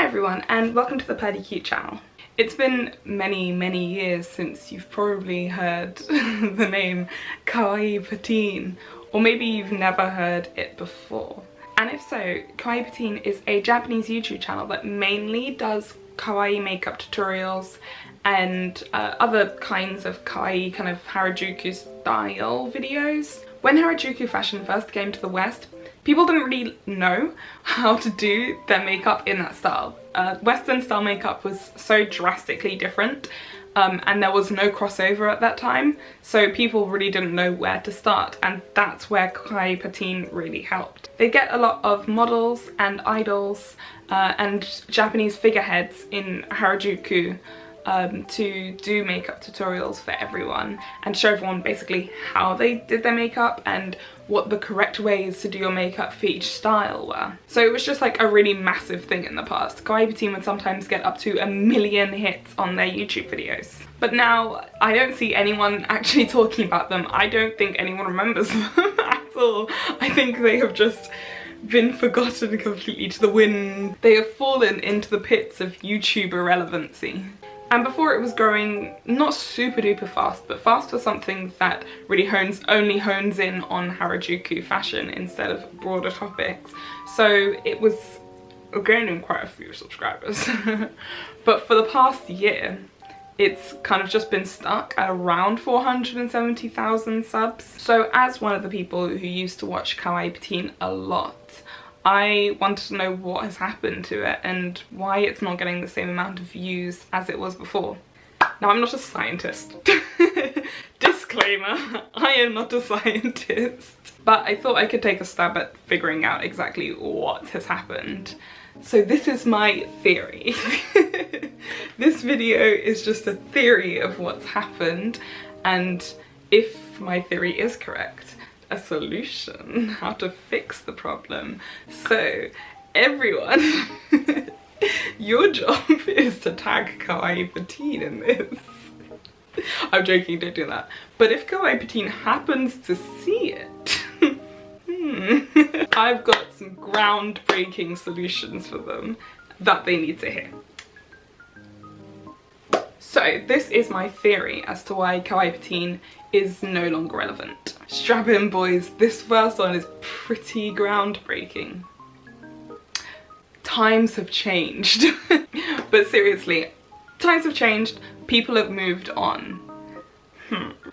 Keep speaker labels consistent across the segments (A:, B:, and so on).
A: everyone, and welcome to the Purdy Cute channel. It's been many years since you've probably heard the name kawaii pateen, or maybe you've never heard it before. And if so, kawaii pateen is a Japanese YouTube channel that mainly does kawaii makeup tutorials and other kinds of kawaii kind of harajuku style videos. When harajuku fashion first came to the West, people didn't really know how to do their makeup in that style. Western style makeup was so drastically different, and there was no crossover at that time, so people really didn't know where to start, and that's where kawaii pateen really helped. They get a lot of models and idols and Japanese figureheads in harajuku to do makeup tutorials for everyone and show everyone basically how they did their makeup and what the correct ways to do your makeup for each style were. So it was just like a really massive thing in the past. Kawaii pateen would sometimes get up to 1 million hits on their YouTube videos. But now I don't see anyone actually talking about them. I don't think anyone remembers them at all. I think they have just been forgotten completely to the wind. They have fallen into the pits of YouTube irrelevancy. And before it was growing not super duper fast, but fast for something that really only hones in on harajuku fashion instead of broader topics. So it was gaining quite a few subscribers. But for the past year, it's kind of just been stuck at around 470,000 subs. So as one of the people who used to watch kawaii pateen a lot, I wanted to know what has happened to it and why it's not getting the same amount of views as it was before. Now, I'm not a scientist. Disclaimer, I am not a scientist. But I thought I could take a stab at figuring out exactly what has happened. So this is my theory. This video is just a theory of what's happened, and if my theory is correct, a solution, how to fix the problem. So everyone, your job is to tag kawaii pateen in this. I'm joking, don't do that. But if kawaii pateen happens to see it, I've got some groundbreaking solutions for them that they need to hear. So this is my theory as to why kawaii pateen is no longer relevant. Strap in, boys, this first one is pretty groundbreaking. Times have changed. But seriously, times have changed, people have moved on.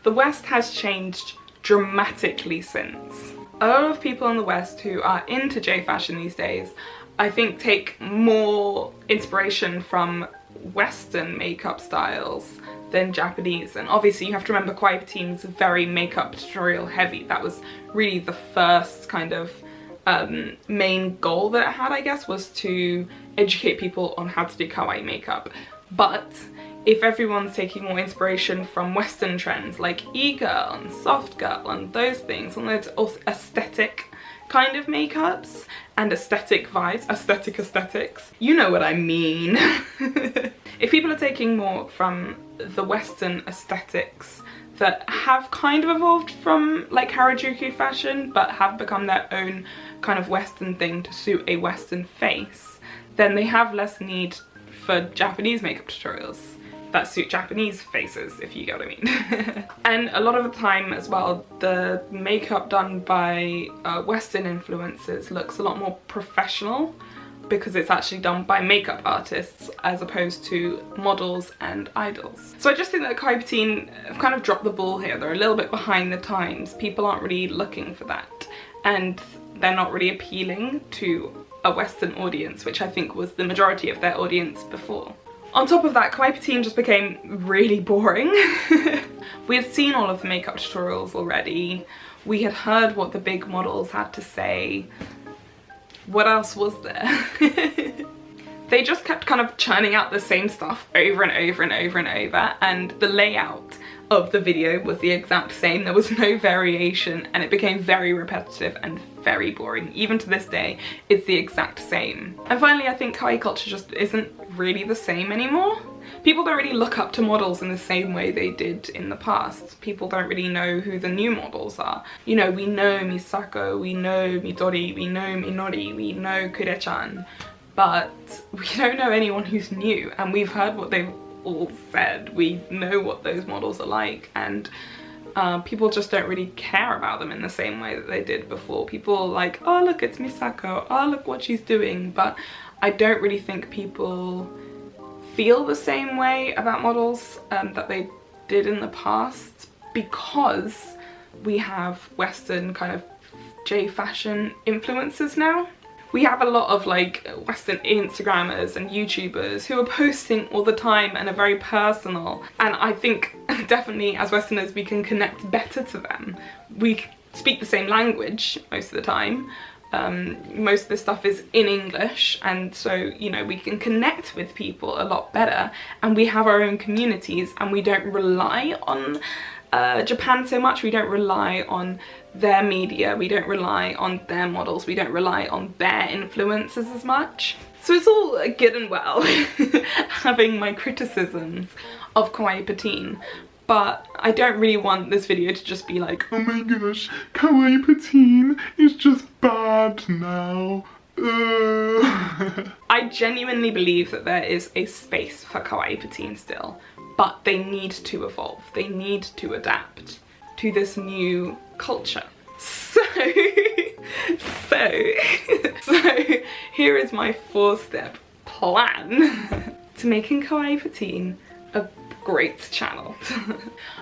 A: The West has changed dramatically since. A lot of people in the West who are into J-fashion these days, I think, take more inspiration from Western makeup styles than Japanese. And obviously you have to remember kawaii pateen is very makeup tutorial heavy. That was really the first kind of main goal that it had, I guess, was to educate people on how to do kawaii makeup. But if everyone's taking more inspiration from Western trends like e-girl and soft girl and those things, and those aesthetic kind of makeups and aesthetic vibes, aesthetics, you know what I mean. If people are taking more from the Western aesthetics that have kind of evolved from like harajuku fashion but have become their own kind of Western thing to suit a Western face, then they have less need for Japanese makeup tutorials that suit Japanese faces, if you get what I mean. And a lot of the time as well, the makeup done by Western influencers looks a lot more professional because it's actually done by makeup artists as opposed to models and idols. So I just think that kawaii pateen have kind of dropped the ball here. They're a little bit behind the times. People aren't really looking for that, and they're not really appealing to a Western audience, which I think was the majority of their audience before. On top of that, kawaii pateen just became really boring. We had seen all of the makeup tutorials already. We had heard what the big models had to say. What else was there? They just kept kind of churning out the same stuff over and over and over and over, and the layout of the video was the exact same. There was no variation, and it became very repetitive and very boring. Even to this day, it's the exact same. And finally, I think kawaii culture just isn't really the same anymore. People don't really look up to models in the same way they did in the past. People don't really know who the new models are. You know, we know Misako, we know Midori, we know Minori, we know Kure-chan. but we don't know anyone who's new, and we've heard what they've all said. We know what those models are like, and people just don't really care about them in the same way that they did before. People are like, oh look, it's Misako, oh look what she's doing, but I don't really think people feel the same way about models that they did in the past, because we have Western kind of J fashion influencers now. We have a lot of like Western Instagrammers and YouTubers who are posting all the time and are very personal, and I think definitely as Westerners we can connect better to them. We speak the same language most of the time. Most of the stuff is in English, and so, you know, we can connect with people a lot better, and we have our own communities, and we don't rely on Japan so much. We don't rely on their media, we don't rely on their models, we don't rely on their influences as much. So it's all good and well having my criticisms of kawaii pateen, but I don't really want this video to just be like, oh my gosh, kawaii pateen is just bad now. I genuinely believe that there is a space for kawaii pateen still, but they need to evolve, they need to adapt to this new culture. So here is my 4-step plan to making kawaii pateen a great channel.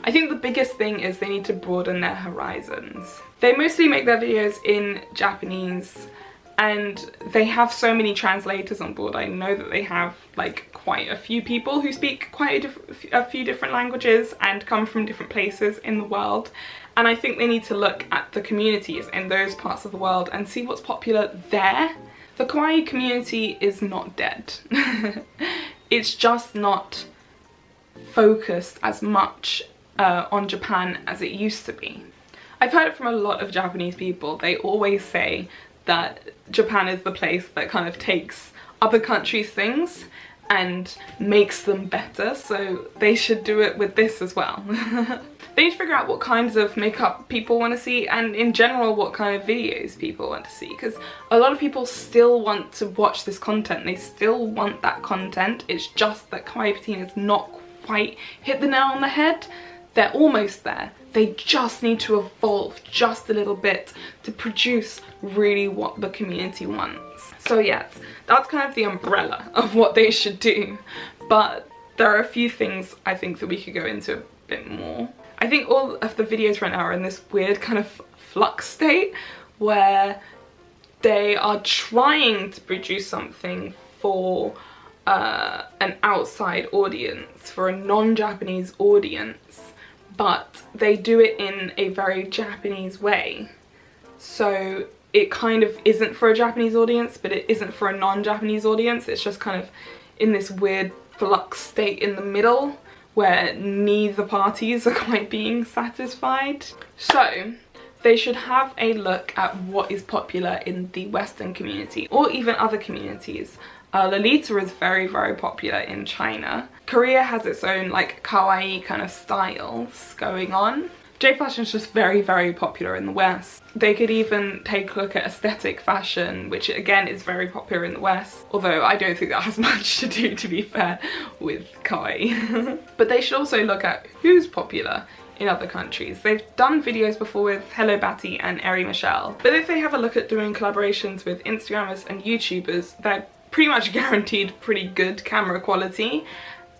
A: I think the biggest thing is they need to broaden their horizons. They mostly make their videos in Japanese, and they have so many translators on board. I know that they have like quite a few people who speak quite a few different languages and come from different places in the world, and I think they need to look at the communities in those parts of the world and see what's popular there. The kawaii community is not dead. It's just not focused as much on Japan as it used to be. I've heard it from a lot of Japanese people. They always say that Japan is the place that kind of takes other countries' things and makes them better, so they should do it with this as well. They need to figure out what kinds of makeup people want to see, and in general what kind of videos people want to see, because a lot of people still want to watch this content. They still want that content. It's just that kawaii pateen has not quite hit the nail on the head. They're almost there. They just need to evolve just a little bit to produce really what the community wants. So yes, that's kind of the umbrella of what they should do, but there are a few things I think that we could go into a bit more. I think all of the videos right now are in this weird kind of flux state where they are trying to produce something for an outside audience, for a non-Japanese audience, but they do it in a very Japanese way. So it kind of isn't for a Japanese audience, but it isn't for a non-Japanese audience. It's just kind of in this weird flux state in the middle where neither parties are quite being satisfied. So they should have a look at what is popular in the Western community or even other communities. Lolita is very, very popular in China. Korea has its own like kawaii kind of styles going on. J fashion is just very, very popular in the West. They could even take a look at aesthetic fashion, which again is very popular in the West, although I don't think that has much to do, to be fair, with kawaii. But they should also look at who's popular in other countries. They've done videos before with Hello Batty and Eri Michelle, but if they have a look at doing collaborations with Instagrammers and YouTubers, they're pretty much guaranteed pretty good camera quality,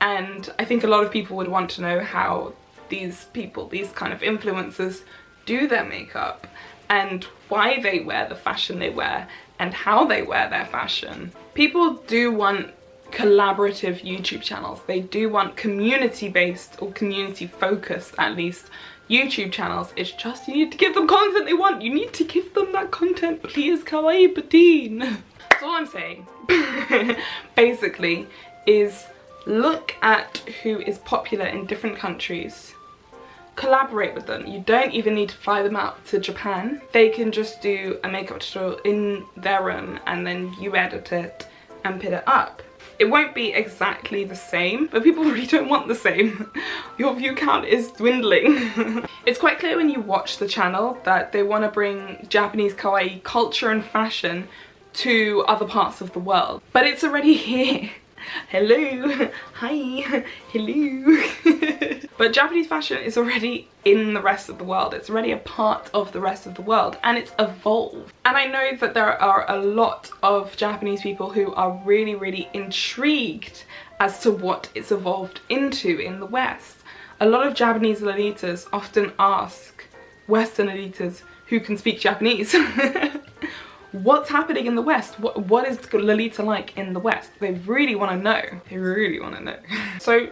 A: and I think a lot of people would want to know how these people, these kind of influencers, do their makeup and why they wear the fashion they wear and how they wear their fashion. People do want collaborative YouTube channels. They do want community-based or community-focused, at least, YouTube channels. It's just you need to give them content they want. You need to give them that content. Please, kawaii pateen. That's all I'm saying. Basically, is look at who is popular in different countries. Collaborate with them. You don't even need to fly them out to Japan. They can just do a makeup tutorial in their room and then you edit it and put it up. It won't be exactly the same, but people really don't want the same. Your view count is dwindling. It's quite clear when you watch the channel that they want to bring Japanese kawaii culture and fashion to other parts of the world, but it's already here. Hello, hi, hello. But Japanese fashion is already in the rest of the world. It's already a part of the rest of the world, and it's evolved. And I know that there are a lot of Japanese people who are really, really intrigued as to what it's evolved into in the West. A lot of Japanese lolitas often ask Western lolitas who can speak Japanese what's happening in the West? What is Lolita like in the West? They really want to know. They really want to know. So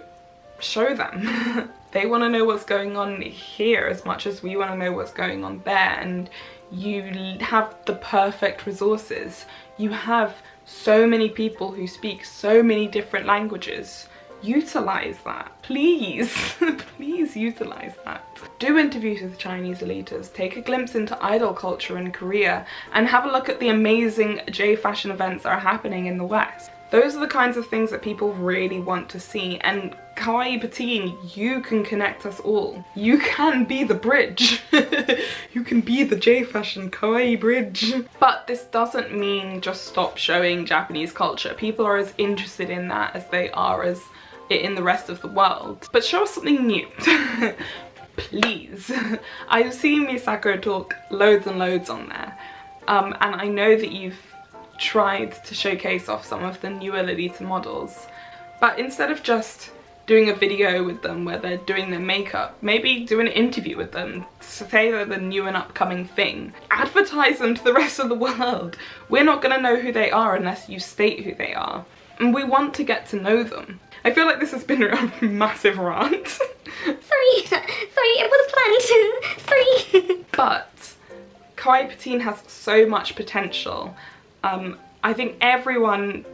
A: show them. They want to know what's going on here as much as we want to know what's going on there. And you have the perfect resources. You have so many people who speak so many different languages. Utilize that, please. Please utilize that. Do interviews with Chinese Lolitas, take a glimpse into idol culture in Korea, and have a look at the amazing J-fashion events that are happening in the West. Those are the kinds of things that people really want to see, and kawaii pateen, you can connect us all. You can be the bridge. You can be the J-fashion kawaii bridge. But this doesn't mean just stop showing Japanese culture. People are as interested in that as they are as in the rest of the world. But show us something new. Please. I've seen Misako talk loads and loads on there, and I know that you've tried to showcase off some of the newer Lolita models, but instead of just doing a video with them where they're doing their makeup, maybe do an interview with them, say they're the new and upcoming thing. Advertise them to the rest of the world. We're not gonna know who they are unless you state who they are, and we want to get to know them. I feel like this has been a massive rant.
B: Sorry, it was planned. Sorry.
A: But kawaii pateen has so much potential. I think everyone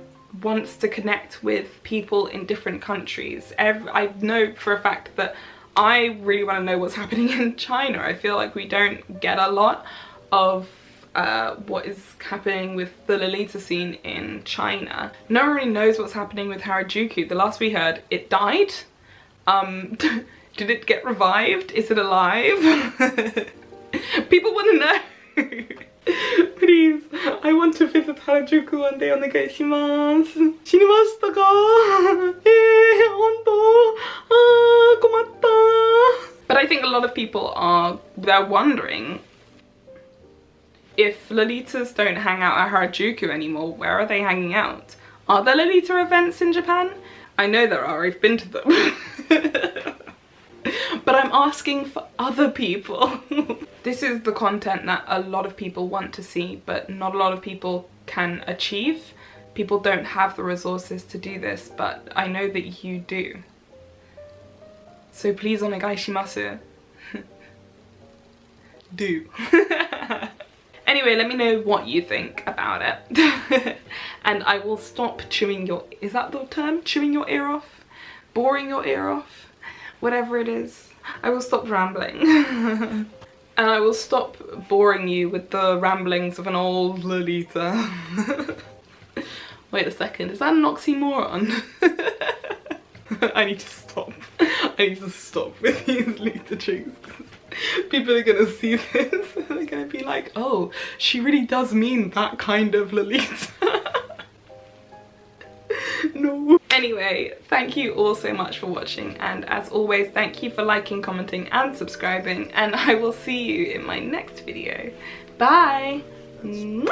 A: wants to connect with people in different countries. I know for a fact that I really want to know what's happening in China. I feel like we don't get a lot of what is happening with the Lolita scene in China. No one really knows what's happening with Harajuku. The last we heard, it died. Did it get revived? Is it alive? People want to know. Please, I want to visit Harajuku one day. Onegaishimasu. Shinimashita ka? Honto? Komatta. But I think a lot of people they're wondering, if Lolitas don't hang out at Harajuku anymore, where are they hanging out? Are there Lolita events in Japan? I know there are, I've been to them. But I'm asking for other people. This is the content that a lot of people want to see, but not a lot of people can achieve. People don't have the resources to do this, but I know that you do. So please, onegaishimasu. Do. Anyway, let me know what you think about it. And I will stop chewing your... Is that the term? Chewing your ear off? Boring your ear off? Whatever it is. I will stop rambling. And I will stop boring you with the ramblings of an old Lolita. Wait a second, is that an oxymoron? I need to stop. I need to stop with these Lolita jokes. People are gonna see this and they're gonna be like, oh, she really does mean that kind of Lolita. No. Anyway, thank you all so much for watching, and as always, thank you for liking, commenting and subscribing, and I will see you in my next video. Bye! Mwah!